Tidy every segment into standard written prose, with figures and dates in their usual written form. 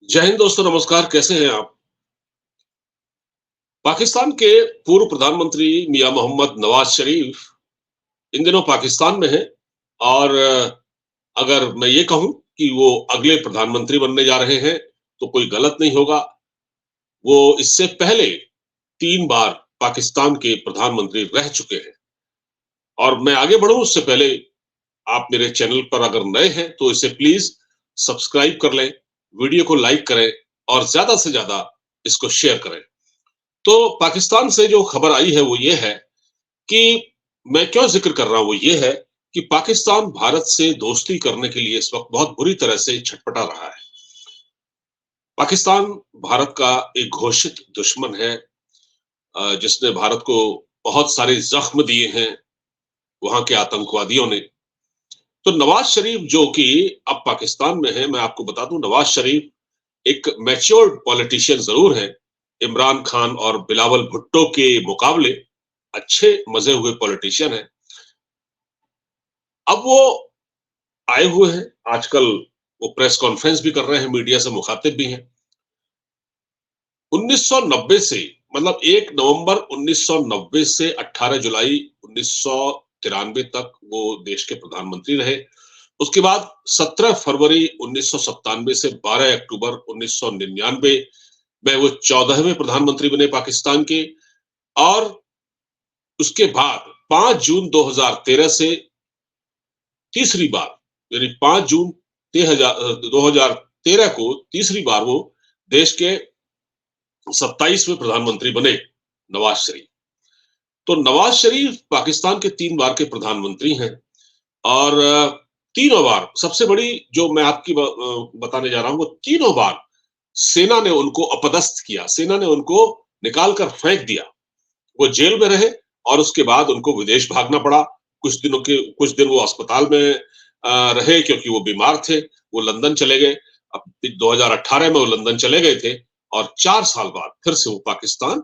जय हिंद दोस्तों, नमस्कार। कैसे हैं आप? पाकिस्तान के पूर्व प्रधानमंत्री मियां मोहम्मद नवाज शरीफ इन दिनों पाकिस्तान में हैं और अगर मैं ये कहूं कि वो अगले प्रधानमंत्री बनने जा रहे हैं तो कोई गलत नहीं होगा। वो इससे पहले 3 बार पाकिस्तान के प्रधानमंत्री रह चुके हैं। और मैं आगे बढ़ूं उससे पहले आप मेरे चैनल पर अगर नए हैं तो इसे प्लीज सब्सक्राइब कर लें, वीडियो को लाइक करें और ज्यादा से ज्यादा इसको शेयर करें। तो पाकिस्तान से जो खबर आई है वो ये है कि मैं क्यों जिक्र कर रहा हूं, वो ये है कि पाकिस्तान भारत से दोस्ती करने के लिए इस वक्त बहुत बुरी तरह से छटपटा रहा है। पाकिस्तान भारत का एक घोषित दुश्मन है, जिसने भारत को बहुत सारे जख्म दिए हैं वहां के आतंकवादियों ने। तो नवाज शरीफ जो कि अब पाकिस्तान में है, मैं आपको बता दूं नवाज शरीफ एक मैच्योर्ड पॉलिटिशियन जरूर है। इमरान खान और बिलावल भुट्टो के मुकाबले अच्छे मजे हुए पॉलिटिशियन है। अब वो आए हुए हैं आजकल, वो प्रेस कॉन्फ्रेंस भी कर रहे हैं, मीडिया से मुखातिब भी हैं। 1990 से, मतलब 1 नवंबर 1990 से 18 जुलाई 1993 तक वो देश के प्रधानमंत्री रहे। उसके बाद 17 फरवरी 1997 से 12 अक्टूबर 1999 में वो 14वें प्रधानमंत्री बने पाकिस्तान के। और उसके बाद 5 जून 2013 से तीसरी बार, यानी 5 जून 2013 को तीसरी बार वो देश के 27वें प्रधानमंत्री बने नवाज शरीफ। तो नवाज शरीफ पाकिस्तान के 3 बार के प्रधानमंत्री हैं। और तीनों बार, सबसे बड़ी जो मैं आपकी बताने जा रहा हूं, वो तीनों बार सेना ने उनको अपदस्थ किया, सेना ने उनको निकाल कर फेंक दिया। वो जेल में रहे और उसके बाद उनको विदेश भागना पड़ा। कुछ दिन वो अस्पताल में रहे क्योंकि वो बीमार थे। वो लंदन चले गए। अब 2018 में वो लंदन चले गए थे और 4 साल बाद फिर से वो पाकिस्तान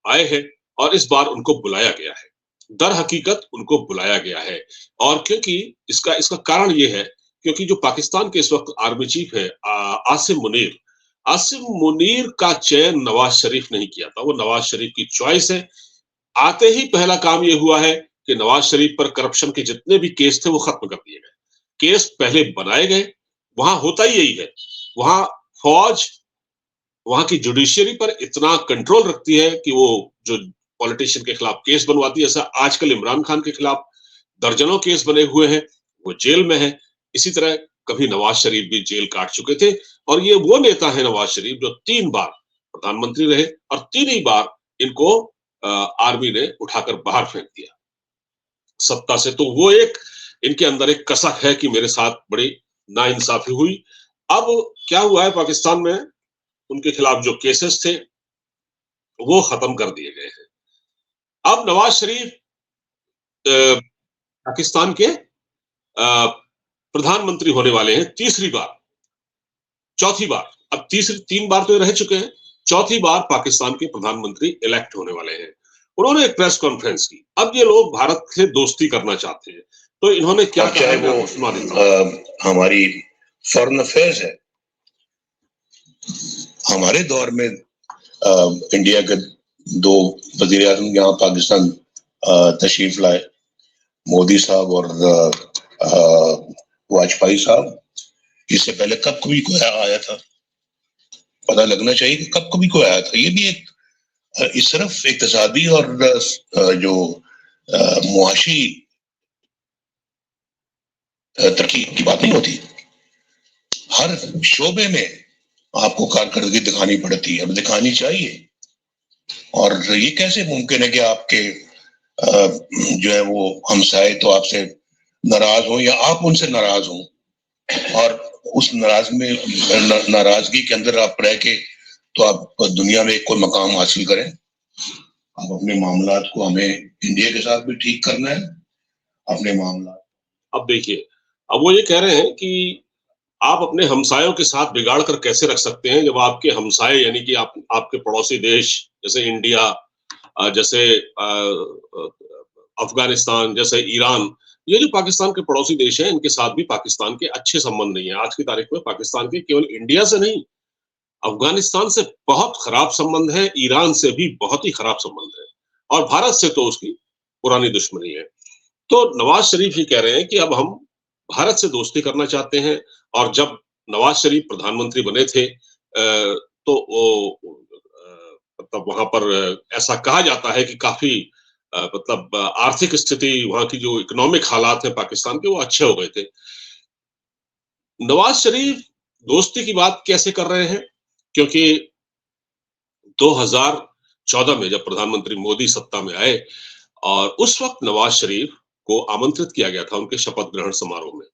आए हैं और इस बार उनको बुलाया गया है। दर हकीकत उनको बुलाया गया है। और क्योंकि इसका इसका कारण ये है क्योंकि जो पाकिस्तान के इस वक्त आर्मी चीफ है, आसिम मुनीर का चयन नवाज शरीफ नहीं किया था, वो नवाज शरीफ की चॉइस है। आते ही पहला काम ये हुआ है कि नवाज शरीफ पर करप्शन के जितने भी केस थे वो खत्म कर दिए गए। केस पहले बनाए गए, वहां होता ही यही है। वहां फौज वहां की जुडिशियरी पर इतना कंट्रोल रखती है कि वो जो पॉलिटिशियन के खिलाफ केस बनवाती है, ऐसा आजकल इमरान खान के खिलाफ दर्जनों केस बने हुए हैं, वो जेल में है। इसी तरह कभी नवाज शरीफ भी जेल काट चुके थे। और ये वो नेता है नवाज शरीफ जो 3 बार प्रधानमंत्री रहे और तीन ही बार इनको आर्मी ने उठाकर बाहर फेंक दिया सत्ता से। तो वो एक, इनके अंदर एक कसक है कि मेरे साथ बड़ी नाइंसाफी हुई। अब क्या हुआ है पाकिस्तान में, उनके खिलाफ जो केसेस थे वो खत्म कर दिए गए हैं। अब नवाज शरीफ पाकिस्तान के प्रधानमंत्री होने वाले हैं तीसरी बार, चौथी बार। अब तीसरी 3 बार तो ये रह चुके हैं, चौथी बार पाकिस्तान के प्रधानमंत्री इलेक्ट होने वाले हैं। उन्होंने एक प्रेस कॉन्फ्रेंस की। अब ये लोग भारत से दोस्ती करना चाहते हैं, तो इन्होंने क्या कहा है, मैं आपको सुना देता हूं। हमारी फॉरेन अफेयर्स है। हमारे दौर में इंडिया के 2 वजीर आजम यहाँ पाकिस्तान तशरीफ लाए, मोदी साहब और वाजपेयी साहब। इससे पहले कब कभी कोई आया था? पता लगना चाहिए कि कब कभी कोई आया था। ये भी एक सिर्फ इक्तिसादी और जो मुआशी तरक्की की बात नहीं होती। हर शोबे में आपको कारकर्दगी दिखानी पड़ती है, दिखानी चाहिए। और ये कैसे मुमकिन है कि आपके जो है वो हमसाए तो आपसे नाराज हो या आप उनसे नाराज हो, और उस नाराजगी के अंदर आप रह के तो आप दुनिया में कोई मकाम हासिल करें। आप अपने मामलात को, हमें इंडिया के साथ भी ठीक करना है अपने मामला। अब देखिए, अब वो ये कह रहे हैं कि आप अपने हमसायों के साथ बिगाड़ कर कैसे रख सकते हैं, जब आपके हमसाए यानी कि आपके पड़ोसी देश जैसे इंडिया, जैसे अफगानिस्तान, जैसे ईरान, ये जो पाकिस्तान के पड़ोसी देश हैं, इनके साथ भी पाकिस्तान के अच्छे संबंध नहीं है। आज की तारीख में पाकिस्तान के केवल इंडिया से नहीं, अफगानिस्तान से बहुत खराब संबंध है, ईरान से भी बहुत ही खराब संबंध है, और भारत से तो उसकी पुरानी दुश्मनी है। तो नवाज शरीफ ही कह रहे हैं कि अब हम भारत से दोस्ती करना चाहते हैं, और जब नवाज शरीफ प्रधानमंत्री बने थे तो वो मतलब वहां पर ऐसा कहा जाता है कि काफी मतलब आर्थिक स्थिति, वहां की जो इकोनॉमिक हालात है पाकिस्तान के, वो अच्छे हो गए थे। नवाज शरीफ दोस्ती की बात कैसे कर रहे हैं? क्योंकि 2014 में जब प्रधानमंत्री मोदी सत्ता में आए, और उस वक्त नवाज शरीफ को आमंत्रित किया गया था उनके शपथ ग्रहण समारोह में,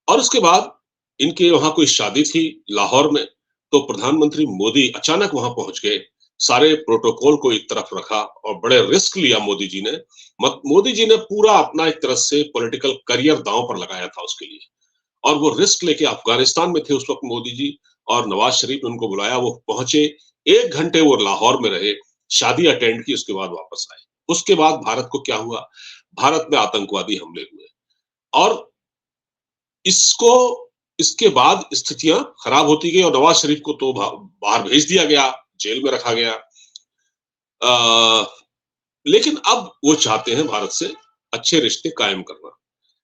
और उसके बाद इनके वहां कोई शादी थी लाहौर में, तो प्रधानमंत्री मोदी अचानक वहां पहुंच गए, सारे प्रोटोकॉल को एक तरफ रखा और बड़े रिस्क लिया मोदी जी ने। मोदी जी ने पूरा अपना एक तरह से पॉलिटिकल करियर दांव पर लगाया था उसके लिए, और वो रिस्क लेके अफगानिस्तान में थे उस वक्त मोदी जी, और नवाज शरीफ ने उनको बुलाया, वो पहुंचे, 1 घंटे वो लाहौर में रहे, शादी अटेंड की, उसके बाद वापस आए। उसके बाद भारत को क्या हुआ? भारत में आतंकवादी हमले हुए, और इसको इसके बाद स्थितियां खराब होती गई, और नवाज शरीफ को तो बाहर भेज दिया गया, जेल में रखा गया। आ, लेकिन अब वो चाहते हैं भारत से अच्छे रिश्ते कायम करना।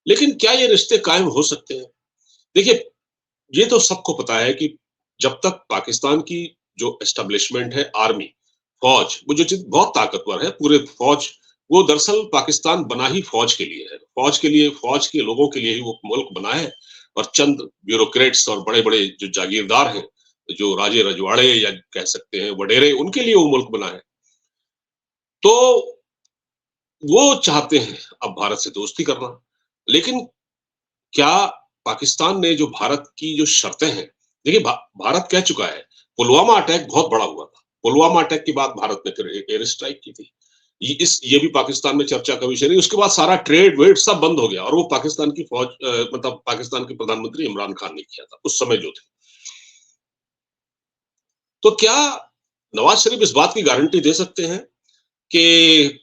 लेकिन क्या ये रिश्ते कायम हो सकते हैं? देखिए, ये तो सबको पता है कि जब तक पाकिस्तान की जो एस्टेब्लिशमेंट है, आर्मी, फौज, वो जो चीज बहुत ताकतवर है, पूरे फौज, वो दरअसल पाकिस्तान बना ही फौज के लिए है, फौज के लिए, फौज के लोगों के लिए ही वो मुल्क बना है, और चंद ब्यूरोक्रेट्स और बड़े बड़े जो जागीरदार हैं, जो राजे रजवाड़े या कह सकते हैं वडेरे, उनके लिए वो मुल्क बना है। तो वो चाहते हैं अब भारत से दोस्ती करना। लेकिन क्या पाकिस्तान ने जो भारत की जो शर्तें हैं, देखिए भारत कह चुका है, पुलवामा अटैक बहुत बड़ा हुआ था, पुलवामा अटैक के बाद भारत ने फिर एयर स्ट्राइक की थी, ये भी पाकिस्तान में चर्चा का विषय नहीं। उसके बाद सारा ट्रेड वेड सब बंद हो गया, और वो पाकिस्तान की फौज मतलब पाकिस्तान के प्रधानमंत्री इमरान खान ने किया था उस समय जो थे। तो क्या नवाज शरीफ इस बात की गारंटी दे सकते हैं कि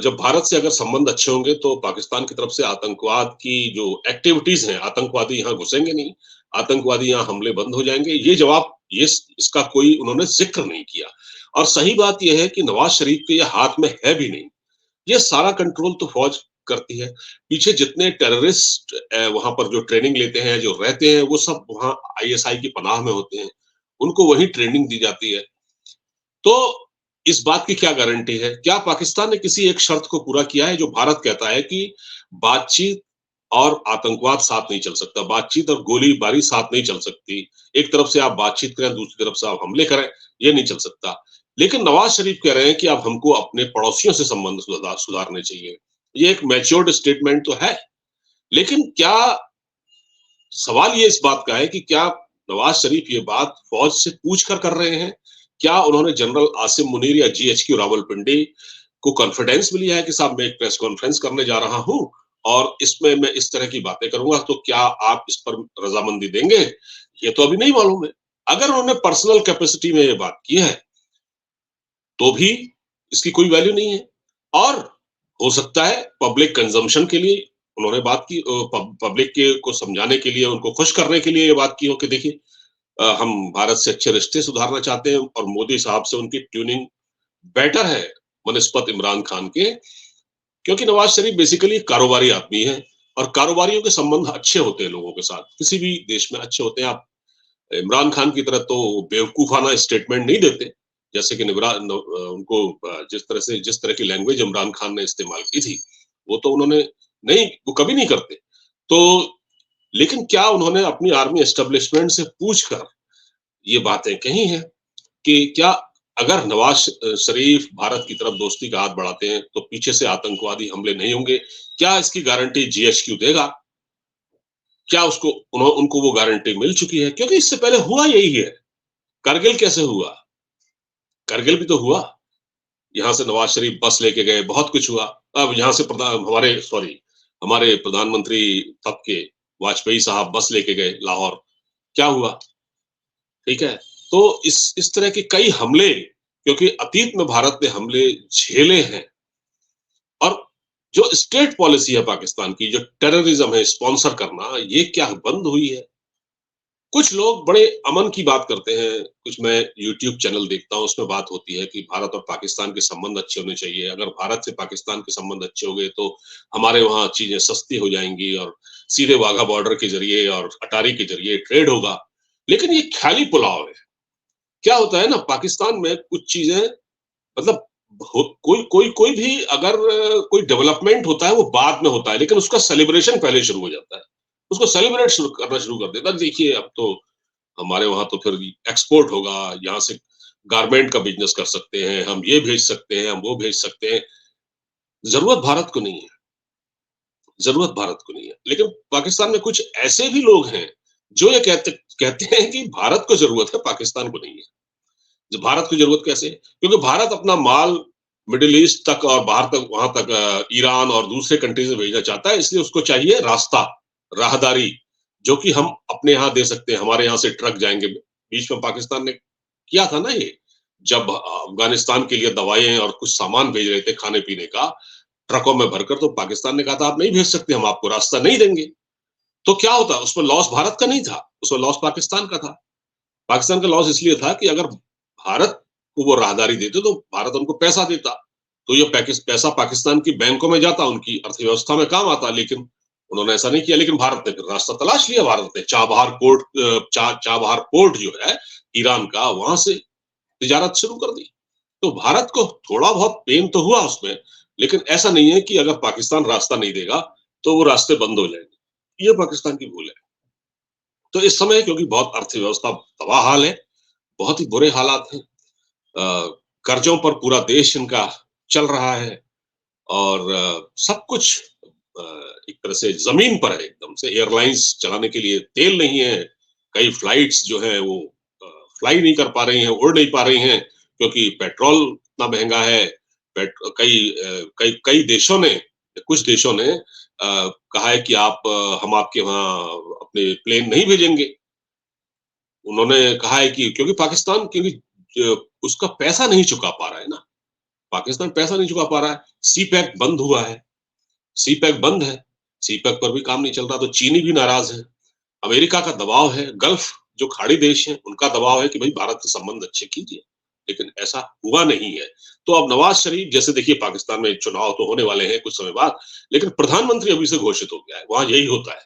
जब भारत से अगर संबंध अच्छे होंगे तो पाकिस्तान की तरफ से आतंकवाद की जो एक्टिविटीज हैं, आतंकवादी यहाँ घुसेंगे नहीं, आतंकवादी यहाँ हमले बंद हो जाएंगे? ये जवाब, ये इसका कोई उन्होंने जिक्र नहीं किया। और सही बात यह है कि नवाज शरीफ के ये हाथ में है भी नहीं, ये सारा कंट्रोल तो फौज करती है। पीछे जितने टेररिस्ट वहां पर जो ट्रेनिंग लेते हैं, जो रहते हैं, वो सब वहां आईएसआई की पनाह में होते हैं, उनको वही ट्रेनिंग दी जाती है। तो इस बात की क्या गारंटी है? क्या पाकिस्तान ने किसी एक शर्त को पूरा किया है? जो भारत कहता है कि बातचीत और आतंकवाद साथ नहीं चल सकता, बातचीत और गोलीबारी साथ नहीं चल सकती। एक तरफ से आप बातचीत करें, दूसरी तरफ से आप हमले करें, ये नहीं चल सकता। लेकिन नवाज शरीफ कह रहे हैं कि अब हमको अपने पड़ोसियों से संबंध सुधारने चाहिए। ये एक मैच्योर्ड स्टेटमेंट तो है, लेकिन क्या सवाल ये इस बात का है कि क्या नवाज शरीफ ये बात फौज से पूछ कर रहे हैं? क्या उन्होंने जनरल आसिम मुनीर या जीएचक्यू रावलपिंडी को कॉन्फिडेंस में लिया है कि साहब मैं एक प्रेस कॉन्फ्रेंस करने जा रहा हूं, और इसमें मैं इस तरह की बातें करूंगा, तो क्या आप इस पर रजामंदी देंगे? ये तो अभी नहीं मालूम है। अगर उन्होंने पर्सनल कैपेसिटी में ये बात की है, तो भी इसकी कोई वैल्यू नहीं है। और हो सकता है पब्लिक कंजम्पशन के लिए उन्होंने बात की, पब्लिक के को समझाने के लिए, उनको खुश करने के लिए ये बात की हो कि देखिए हम भारत से अच्छे रिश्ते सुधारना चाहते हैं, और मोदी साहब से उनकी ट्यूनिंग बेटर है बनस्पत इमरान खान के। क्योंकि नवाज शरीफ बेसिकली कारोबारी आदमी है, और कारोबारियों के संबंध अच्छे होते हैं लोगों के साथ, किसी भी देश में अच्छे होते हैं। आप इमरान खान की तरह तो बेवकूफाना स्टेटमेंट नहीं देते, जैसे कि उनको जिस तरह की लैंग्वेज इमरान खान ने इस्तेमाल की थी, वो तो उन्होंने नहीं, वो कभी नहीं करते। तो लेकिन क्या उन्होंने अपनी आर्मी एस्टेब्लिशमेंट से पूछकर ये बातें कही हैं कि क्या अगर नवाज शरीफ भारत की तरफ दोस्ती का हाथ बढ़ाते हैं तो पीछे से आतंकवादी हमले नहीं होंगे? क्या इसकी गारंटी जीएचक्यू देगा? क्या उनको वो गारंटी मिल चुकी है? क्योंकि इससे पहले हुआ यही है। करगिल कैसे हुआ? करगिल भी तो हुआ, यहाँ से नवाज शरीफ बस लेके गए, बहुत कुछ हुआ। अब यहाँ से हमारे प्रधानमंत्री तब के वाजपेयी साहब बस लेके गए लाहौर, क्या हुआ? ठीक है। तो इस तरह के कई हमले, क्योंकि अतीत में भारत ने हमले झेले हैं, और जो स्टेट पॉलिसी है पाकिस्तान की, जो टेररिज्म है स्पॉन्सर करना, ये क्या बंद हुई है? कुछ लोग बड़े अमन की बात करते हैं, कुछ मैं यूट्यूब चैनल देखता हूँ, उसमें बात होती है कि भारत और पाकिस्तान के संबंध अच्छे होने चाहिए। अगर भारत से पाकिस्तान के संबंध अच्छे हो गए तो हमारे वहाँ चीज़ें सस्ती हो जाएँगी और सीधे वाघा बॉर्डर के ज़रिए और अटारी के ज़रिए ट्रेड होगा। लेकिन ये ख़्याली पुलाव है। क्या होता है ना, पाकिस्तान में कुछ चीज़ें मतलब हो कोई कोई कोई भी अगर कोई डेवलपमेंट होता है वो बाद में होता है, लेकिन उसका सेलिब्रेशन पहले शुरू हो जाता है। उसको सेलिब्रेट शुरू करना शुरू कर देता है। देखिए अब तो हमारे वहाँ तो फिर एक्सपोर्ट होगा, यहाँ से गारमेंट का बिज़नेस कर सकते हैं, हम ये भेज सकते हैं, हम वो भेज सकते हैं। ज़रूरत भारत को नहीं है, ज़रूरत भारत को नहीं है। लेकिन पाकिस्तान में कुछ ऐसे भी लोग हैं, जो ये कहते कहते हैं कि भारत को ज़रूरत है, पाकिस्तान को नहीं है। जो भारत की ज़रूरत कैसे? क्योंकि भारत अपना माल मिडल ईस्ट तक और बाहर तक वहाँ तक ईरान और दूसरे कंट्रीज़ में भेजना चाहता है, इसलिए उसको चाहिए रास्ता, राहदारी, जो कि हम अपने यहाँ दे सकते हैं, हमारे यहाँ से ट्रक जाएँगे। बीच में पाकिस्तान ने किया था ना ये, जब अफ़गानिस्तान के लिए दवाएँ और कुछ सामान भेज रहे थे खाने-पीने का, ट्रकों में भरकर, तो पाकिस्तान ने कहा था, "आप नहीं भेज सकते, हम आपको रास्ता नहीं देंगे।" तो क्या होता? उसमें लॉस भारत का नहीं था, उसमें लॉस पाकिस्तान का था। पाकिस्तान का लॉस इसलिए था कि अगर भारत को वो राहदारी देते तो भारत उनको पैसा देता। तो ये पैसा पाकिस्तान की बैंकों में जाता, उनकी अर्थव्यवस्था में काम आता, लेकिन उन्होंने ऐसा नहीं किया। लेकिन भारत ने फिर रास्ता तलाश लिया, भारत ने चाबहार पोर्ट जो है ईरान का, वहाँ से तिजारत शुरू कर दी। तो भारत को थोड़ा बहुत पेन तो हुआ उसमें, लेकिन ऐसा नहीं है कि अगर पाकिस्तान रास्ता नहीं देगा, तो वो रास्ते बंद हो जाएँगे। ये पाकिस्तान की भूल है। तो इस समय क्योंकि बहुत अर्थव्यवस्था तबाह-हाल है, बहुत ही बुरे हालात हैं। कर्ज़ों पर पूरा देश इनका चल रहा है और सब कुछ अ, एक तरह से ज़मीन पर है एकदम से। एयरलाइन्स चलाने के लिए तेल नहीं है, कई फ्लाइट्स जो हैं वो अ, फ्लाई नहीं कर पा रही हैं, उड़ नहीं पा रही हैं, क्योंकि पेट्रोल इतना महँगा है। कई कई देशों ने, कुछ देशों ने कहा है कि हम आपके वहाँ अपने प्लेन नहीं भेजेंगे। उन्होंने कहा है कि क्योंकि पाकिस्तान, क्योंकि उसका पैसा नहीं चुका पा रहा है ना, पाकिस्तान पैसा नहीं चुका पा रहा है। सी पैक बंद हुआ है, सी पैक बंद है, सी पैक पर भी काम नहीं चल रहा, तो चीनी भी नाराज है। अमेरिका का दबाव है, गल्फ जो खाड़ी देश हैं उनका दबाव है कि भाई भारत से संबंध अच्छे कीजिए, लेकिन ऐसा हुआ नहीं है। तो अब नवाज शरीफ जैसे, देखिए पाकिस्तान में चुनाव तो होने वाले हैं कुछ समय बाद, लेकिन प्रधानमंत्री अभी से घोषित हो गया है। वहां यही होता है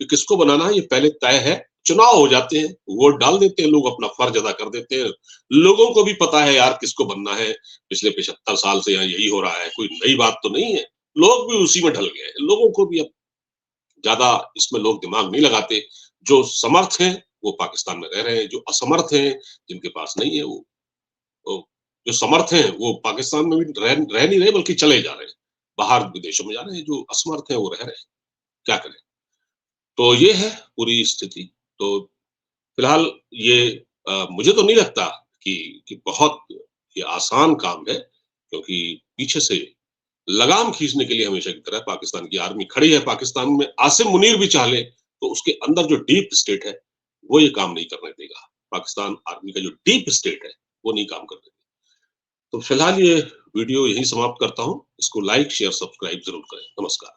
कि किसको बनाना है ये पहले तय है। चुनाव हो जाते हैं, वोट डाल देते हैं लोग, अपना फर्ज अदा कर देते हैं। लोगों को भी पता है यार किसको बनना है, पिछले 75 साल से यहाँ यही हो रहा है, कोई नई बात तो नहीं है। लोग भी उसी में ढल गए हैं, लोगों को भी अब ज्यादा इसमें लोग दिमाग नहीं लगाते। जो समर्थ हैं वो पाकिस्तान में रह रहे हैं, जो असमर्थ हैं, जिनके पास नहीं है वो जो समर्थ हैं वो पाकिस्तान में भी रह नहीं रहे, बल्कि चले जा रहे हैं, बाहर विदेशों में जा रहे हैं। जो असमर्थ हैं वो रह रहे हैं, क्या करें। तो ये है पूरी स्थिति। तो फिलहाल ये मुझे तो नहीं लगता कि बहुत ये आसान काम है, क्योंकि पीछे से लगाम खींचने के लिए हमेशा की तरह पाकिस्तान की आर्मी खड़ी है। पाकिस्तान में आसिम मुनीर भी चाह ले तो उसके अंदर जो डीप स्टेट है वो ये काम नहीं करने देगा। पाकिस्तान आर्मी का जो डीप स्टेट है वो नहीं काम करने देगा। तो फिलहाल ये वीडियो यहीं समाप्त करता हूँ। इसको लाइक शेयर सब्सक्राइब जरूर करें। नमस्कार।